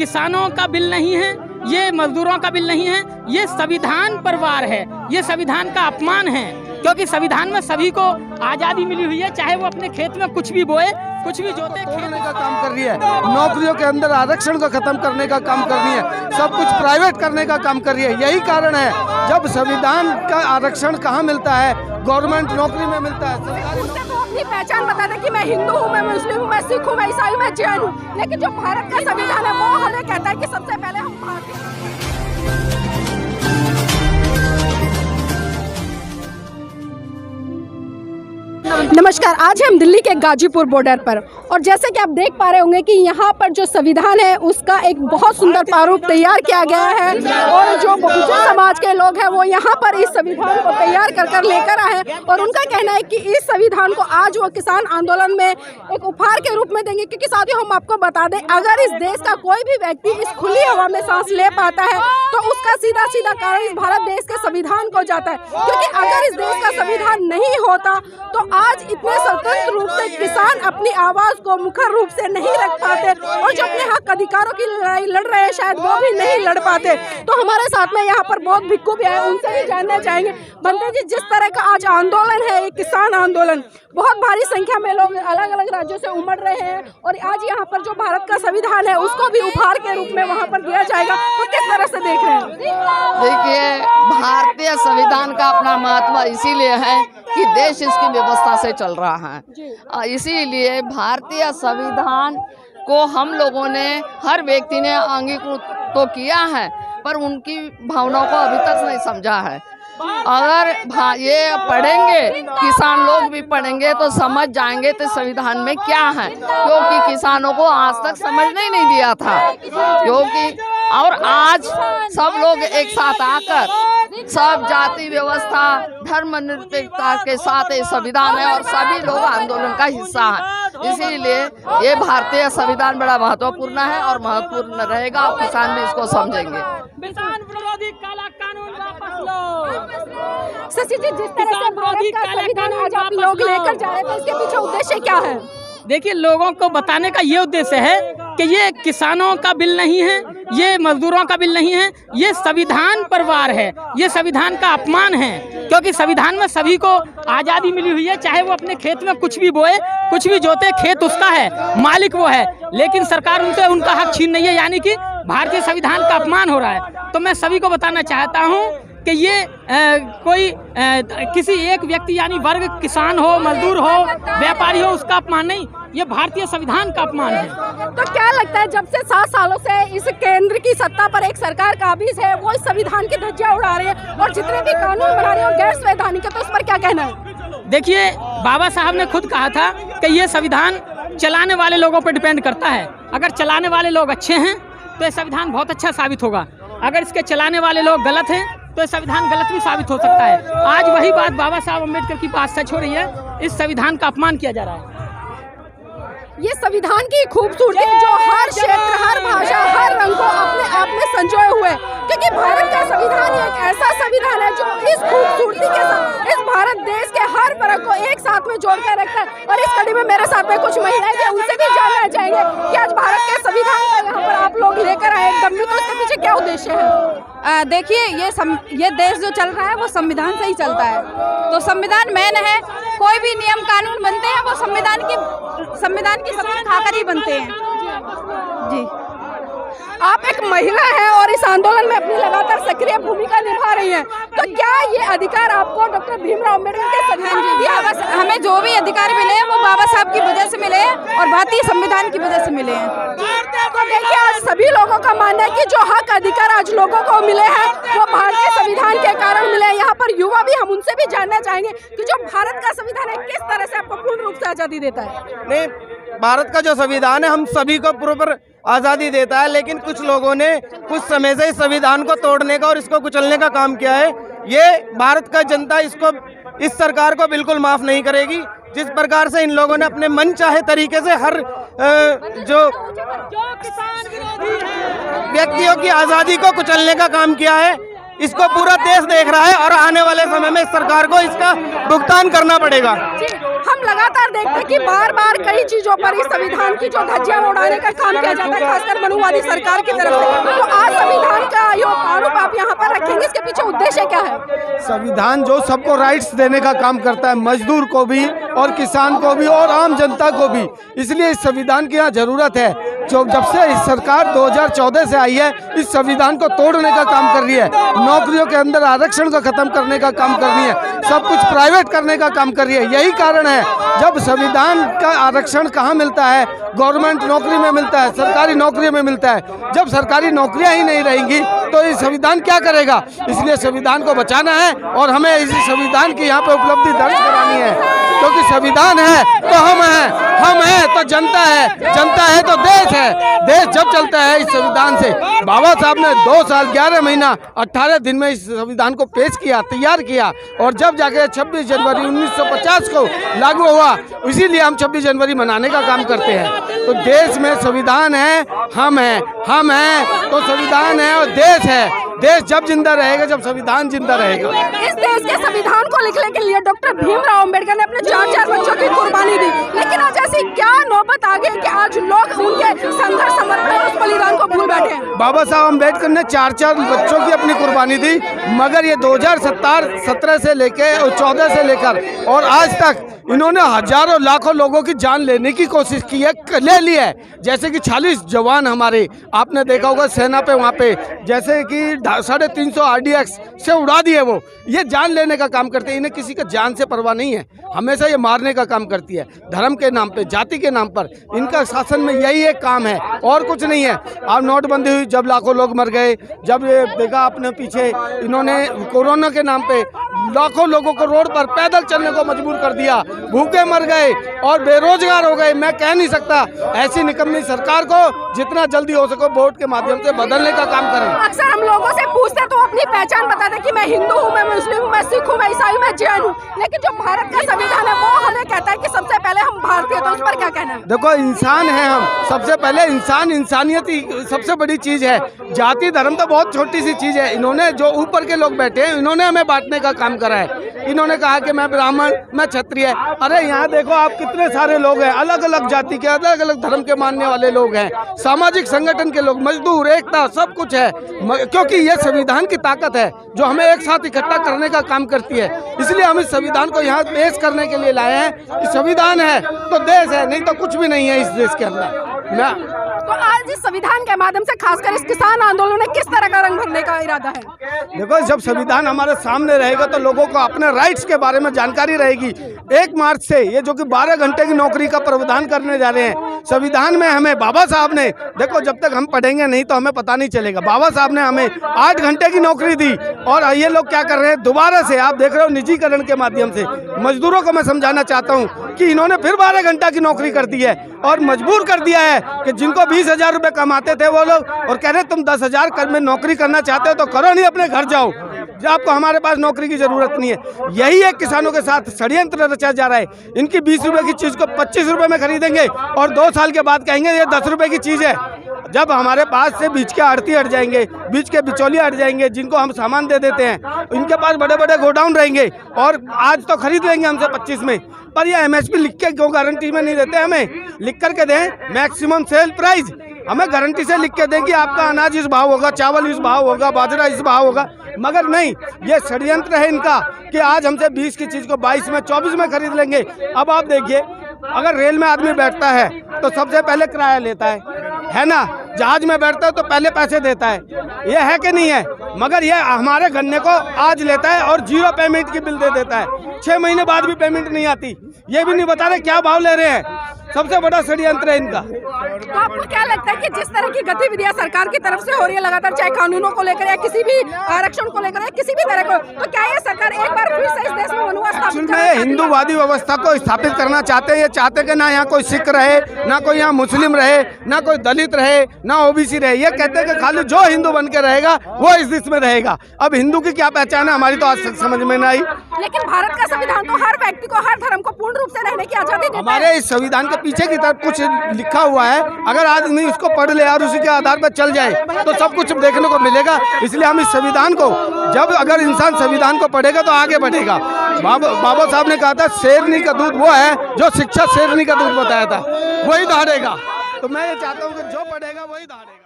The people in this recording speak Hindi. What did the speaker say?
किसानों का बिल नहीं है, ये मजदूरों का बिल नहीं है, ये संविधान पर वार है, ये संविधान का अपमान है। क्योंकि संविधान में सभी को आज़ादी मिली हुई है, चाहे वो अपने खेत में कुछ भी बोए, कुछ भी जोते, तोड़ने का काम कर रही है, नौकरियों के अंदर आरक्षण को खत्म करने का काम कर रही है, सब कुछ प्राइवेट करने का काम कर रही है। यही कारण है, जब संविधान का आरक्षण कहाँ मिलता है, गवर्नमेंट नौकरी में मिलता है। अपनी पहचान बता दे कि मैं हिंदू हूँ, मैं मुस्लिम हूँ, मैं सिख हूँ, मैं ईसाई हूँ, मैं जैन हूँ, लेकिन जो भारत का संविधान है वो हमें कहता है कि सबसे पहले हम भारतीय। नमस्कार, आज हम दिल्ली के गाजीपुर बॉर्डर पर, और जैसे कि आप देख पा रहे होंगे कि यहाँ पर जो संविधान है उसका एक बहुत सुंदर प्रारूप तैयार किया गया है, और जो बहुजन समाज के लोग हैं वो यहाँ पर इस संविधान को तैयार कर लेकर आए हैं। और उनका कहना है कि इस संविधान को आज वो किसान आंदोलन में एक उपहार के रूप में देंगे। क्योंकि साथियों, हम आपको बता दें, अगर इस देश का कोई भी व्यक्ति इस खुली हवा में सांस ले पाता है तो उसका सीधा सीधा कारण इस भारत देश के संविधान को जाता है। क्योंकि अगर इस देश का संविधान नहीं होता तो आज इतने स्वतंत्र रूप से किसान अपनी आवाज को मुखर रूप से नहीं रख पाते, और जो अपने हक अधिकारों की लड़ाई लड़ रहे हैं शायद वो भी नहीं लड़ पाते। तो हमारे साथ में यहाँ पर बहुत भिक्खु भी आए, उनसे भी जानना चाहेंगे। बंदे जी, जिस तरह का आज आंदोलन है, एक किसान आंदोलन, बहुत भारी संख्या में लोग अलग अलग राज्यों से उमड़ रहे हैं, और आज यहाँ पर जो भारत का संविधान है उसको भी उपहार के रूप में वहाँ पर दिया जाएगा, तो किस तरह से देख रहे हैं? देखिए, भारतीय संविधान का अपना महत्व इसीलिए है कि देश इसकी व्यवस्था से चल रहा है। इसीलिए भारतीय संविधान को हम लोगों ने, हर व्यक्ति ने अंगीकृत तो किया है, पर उनकी भावनाओं को अभी तक नहीं समझा है। अगर ये पढ़ेंगे, किसान लोग भी पढ़ेंगे तो समझ जाएंगे तो संविधान में क्या है, क्योंकि किसानों को आज तक समझने ही नहीं दिया था। क्योंकि और आज सब लोग एक साथ आकर सब जाति व्यवस्था, धर्मनिरपेक्षता के साथ ये संविधान है, और सभी लोग आंदोलन का हिस्सा हैं। इसीलिए ये भारतीय संविधान बड़ा महत्वपूर्ण है और महत्वपूर्ण रहेगा, और किसान भी इसको समझेंगे। किसान विरोधी काला कानून वापस लो। शशि जी, जिस तरह से भारत का संविधान आज आप लोग लेकर जा रहे हैं, तो इसके पीछे उद्देश्य क्या है? देखिए, लोगों को बताने का ये उद्देश्य है कि ये किसानों का बिल नहीं है, ये मजदूरों का बिल नहीं है, ये संविधान पर वार है, ये संविधान का अपमान है। क्योंकि संविधान में सभी को आज़ादी मिली हुई है, चाहे वो अपने खेत में कुछ भी बोए, कुछ भी जोते, खेत उसका है, मालिक वो है, लेकिन सरकार उनसे उनका हक छीन रही है, यानी कि भारतीय संविधान का अपमान हो रहा है। तो मैं सभी को बताना चाहता हूँ कि ये किसी एक व्यक्ति यानी वर्ग, किसान हो, मजदूर हो, व्यापारी हो, उसका अपमान नहीं, ये भारतीय संविधान का अपमान है। तो क्या लगता है, जब से 7 सालों से इस केंद्र की सत्ता पर एक सरकार काबिज है, वो इस संविधान की धज्जियां उड़ा रही है और जितने भी कानून बना रहे हैं गैर संवैधानिक है, तो इस पर क्या कहना है? देखिए, बाबा साहब ने खुद कहा था कि ये संविधान चलाने वाले लोगों पर डिपेंड करता है। अगर चलाने वाले लोग अच्छे हैं तो ये संविधान बहुत अच्छा साबित होगा, अगर इसके चलाने वाले लोग गलत हैं तो संविधान गलत भी साबित हो सकता है। आज वही बात बाबा साहब अम्बेडकर की बात सच हो रही है, इस संविधान का अपमान किया जा रहा है। ये संविधान की खूबसूरती जो हर क्षेत्र, हर भाषा, हर रंग को अपने आप में संजोए हुए, क्योंकि भारत का संविधान एक ऐसा संविधान है जो इस खूबसूरती के साथ इस भारत देश के हर वर्ग को एक साथ में जोड़ कर रखता है। और इस कड़ी में मेरे साथ में कुछ महिलाएं हैं, उनसे भी जानना चाहेंगे कि आज भारत के संविधान का यहाँ पर आप लोग लेकर आए एकदम, तो इसके पीछे क्या उद्देश्य है? देखिए, ये देश जो चल रहा है वो संविधान से ही चलता है, तो संविधान मेन है। कोई भी नियम कानून बनते हैं वो संविधान की शपथ खाकर ही बनते हैं। जी, आप एक महिला हैं और इस आंदोलन में अपनी लगातार सक्रिय भूमिका निभा रही हैं, तो क्या ये अधिकार आपको डॉक्टर भीमराव अम्बेडकर के संविधान ने दिया? बस हमें जो भी अधिकार मिले हैं वो बाबा साहब की वजह से मिले हैं और भारतीय संविधान की वजह से मिले हैं। तो देखिए, आज सभी लोगों का मानना है कि जो हक अधिकार आज लोगों को मिले हैं वो भारतीय संविधान के कारण मिले हैं। यहाँ पर युवा भी, हम उनसे भी जानना चाहेंगे कि जो भारत का संविधान है किस तरह से आपको पूर्ण रूप से आज़ादी देता है? नहीं, भारत का जो संविधान है हम सभी को प्रॉपर आज़ादी देता है, लेकिन कुछ लोगों ने कुछ समय से इस संविधान को तोड़ने का और इसको कुचलने का काम किया है। ये भारत का जनता इसको, इस सरकार को बिल्कुल माफ़ नहीं करेगी। जिस प्रकार से इन लोगों ने अपने मन चाहे तरीके से हर जो व्यक्तियों की आज़ादी को कुचलने का काम किया है, इसको पूरा देश देख रहा है, और आने वाले समय में इस सरकार को इसका भुगतान करना पड़ेगा। हम हम लगातार देखते हैं कि बार बार कई चीजों पर इस संविधान की जो धज्जियां उड़ाने का काम किया जाता है, खासकर मनुवादी सरकार की तरफ से। तो आज संविधान का जो आरोप आप यहाँ पर रखेंगे, इसके पीछे उद्देश्य क्या है? संविधान जो सबको राइट्स देने का काम करता है, मजदूर को भी और किसान को भी और आम जनता को भी, इसलिए इस संविधान की यहाँ जरूरत है। जो जब से इस सरकार 2014 से आई है, इस संविधान को तोड़ने का काम कर रही है, नौकरियों के अंदर आरक्षण को खत्म करने का काम कर रही है, सब कुछ प्राइवेट करने का काम कर रही है। यही कारण है, जब संविधान का आरक्षण कहाँ मिलता है? गवर्नमेंट नौकरी में मिलता है, सरकारी नौकरी में मिलता है। जब सरकारी नौकरियां ही नहीं रहेंगी तो ये संविधान क्या करेगा? इसलिए संविधान को बचाना है और हमें इस संविधान की यहाँ पे उपलब्धि दर्ज करानी है, क्योंकि संविधान है तो हम हैं तो जनता है तो देश है। देश जब चलता है इस संविधान से। बाबा साहब ने 2 साल 11 महीना 18 दिन में इस संविधान को पेश किया, तैयार किया, और जब जाके 26 जनवरी 1950 को लागू हुआ, इसीलिए हम 26 जनवरी मनाने का काम करते हैं। तो देश में संविधान है, हम हैं तो संविधान है और देश है। देश जब जिंदा रहेगा जब संविधान जिंदा रहेगा। इस देश के संविधान को लिखने के लिए डॉक्टर भीमराव अंबेडकर ने अपने 4 बच्चों की कुर्बानी दी, लेकिन आज ऐसी क्या नौबत आ गई कि आज लोग उनके संघर्ष, समर्पण और उस बलिदान को भूल बैठे हैं। बाबा साहब अम्बेडकर ने 4 बच्चों की अपनी कुर्बानी दी, मगर ये 2017 से लेकर और 14 से लेकर और आज तक इन्होंने हजारों लाखों लोगों की जान लेने की कोशिश की है, ले ली है। जैसे कि 40 जवान हमारे, आपने देखा होगा सेना पे, वहाँ पे जैसे कि 350 RDX से उड़ा दिए। वो ये जान लेने का काम करते हैं, इन्हें किसी का जान से परवाह नहीं है, हमेशा ये मारने का काम करती है। धर्म के नाम पे, जाति के नाम पर इनका शासन में यही एक काम है और कुछ नहीं है। अब नोटबंदी हुई, जब लाखों लोग मर गए, जब ये देखा आपने पीछे इन्होंने कोरोना के नाम पे लाखों लोगों को रोड पर पैदल चलने को मजबूर कर दिया, भूखे मर गए और बेरोजगार हो गए। मैं कह नहीं सकता, ऐसी निकम्मी सरकार को जितना जल्दी हो सके वोट के माध्यम से बदलने का काम करें। अक्सर हम लोगों से पूछते तो अपनी पहचान बताते कि मैं हिंदू हूँ, मैं मुस्लिम हूँ, मैं सिख हूँ, मैं ईसाई, मैं जैन हूँ, लेकिन जो भारत का संविधान है वो हमें कहता है कि सबसे पहले हम भारतीय। तो उस पर क्या कहना है? देखो, इंसान है हम, सबसे पहले इंसानियत ही सबसे बड़ी चीज है। जाति धर्म तो बहुत छोटी सी चीज है। इन्होंने जो ऊपर के लोग बैठे हैं, इन्होंने हमें बांटने का काम करा है। इन्होंने कहा कि मैं ब्राह्मण, मैं क्षत्रिय। अरे यहाँ देखो आप, कितने सारे लोग हैं, अलग अलग जाति के, अलग अलग धर्म के मानने वाले लोग हैं, सामाजिक संगठन के लोग, मजदूर, एकता, सब कुछ है, क्योंकि ये संविधान की ताकत है जो हमें एक साथ इकट्ठा करने का काम करती है। इसलिए हम इस संविधान को यहाँ पेश करने के लिए लाए हैं कि संविधान है तो देश है, नहीं तो कुछ भी नहीं है इस देश के अंदर। तो आज इस संविधान के माध्यम से खासकर इस किसान आंदोलन में किस तरह का रंग भरने का इरादा है? देखो, जब संविधान हमारे सामने रहेगा तो लोगों को अपने राइट्स के बारे में जानकारी रहेगी। 1 मार्च से ये जो कि 12 घंटे की नौकरी का प्रावधान करने जा रहे हैं, संविधान में हमें बाबा साहब ने, देखो जब तक हम पढ़ेंगे नहीं तो हमें पता नहीं चलेगा। बाबा साहब ने हमें 8 घंटे की नौकरी दी और ये लोग क्या कर रहे हैं, दोबारा से आप देख रहे हो निजीकरण के माध्यम से। मजदूरों को मैं समझाना चाहता हूँ कि इन्होंने फिर 12 घंटा की नौकरी कर दी है और मजबूर कर दिया है कि जिनको 20,000 रुपये कमाते थे वो लोग, और कह रहे तुम 10,000 में नौकरी करना चाहते हो तो करो, नहीं अपने घर जाओ, जब आपको हमारे पास नौकरी की जरूरत नहीं है। यही एक किसानों के साथ षड्यंत्र रचा जा रहा है। इनकी 20 रुपए की चीज को 25 रुपए में खरीदेंगे और 2 साल के बाद कहेंगे ये 10 रुपए की चीज है। जब हमारे पास से बीच के आड़ती हट जाएंगे, बीच के बिचौलिए हट जाएंगे, जिनको हम सामान दे देते हैं, इनके पास बड़े बड़े गोडाउन रहेंगे और आज तो खरीद लेंगे हमसे 25 में, पर ये MSP लिख के क्यों गारंटी में नहीं देते? हमें लिख करके दें मैक्सिमम सेल प्राइस, हमें गारंटी से लिख के दें कि आपका अनाज इस भाव होगा, चावल इस भाव होगा, बाजरा इस भाव होगा। मगर नहीं, ये षड्यंत्र है इनका कि आज हमसे 20 की चीज़ को 22 में, 24 में खरीद लेंगे। अब आप देखिए, अगर रेल में आदमी बैठता है तो सबसे पहले किराया लेता है ना? जहाज में बैठता है तो पहले पैसे देता है, ये है कि नहीं है? मगर ये हमारे गन्ने को आज लेता है और 0 पेमेंट की बिल दे देता है, 6 महीने बाद भी पेमेंट नहीं आती। ये भी नहीं बता रहे क्या भाव ले रहे हैं। सबसे बड़ा षड्यंत्र है इनका। तो आपको क्या लगता है कि जिस तरह की गतिविधियां सरकार की तरफ से हो रही है लगातार, चाहे कानूनों को लेकर या किसी भी आरक्षण को लेकर या किसी भी तरह को, तो क्या ये सरकार एक बार फिर से इस देश में मनुवाद स्थापित करना चाहती है? हिंदूवादी व्यवस्था को स्थापित करना चाहते हैं। ये चाहते कि ना यहाँ कोई सिख रहे, ना कोई यहाँ मुस्लिम रहे, ना कोई दलित रहे, ना OBC रहे। ये कहते हैं कि खाली जो हिंदू बन के रहेगा वो इस देश में रहेगा। अब हिंदू की क्या पहचान है हमारी तो आज तक समझ में नहीं आई। लेकिन भारत का संविधान तो हर व्यक्ति को, हर धर्म को पूर्ण रूप से रहने की आजादी देता है। हमारे इस संविधान के पीछे की तरफ कुछ लिखा हुआ है, अगर आदमी उसको पढ़ ले और उसी के आधार पर चल जाए तो सब कुछ देखने को मिलेगा। इसलिए हम इस संविधान को, जब अगर इंसान संविधान को पढ़ेगा तो आगे बढ़ेगा। बाबा साहब ने कहा था शेरनी का दूध वो है जो शिक्षा शेरनी का दूध बताया था, वही धारेगा। तो मैं ये चाहता हूँ कि जो पढ़ेगा वही धारेगा।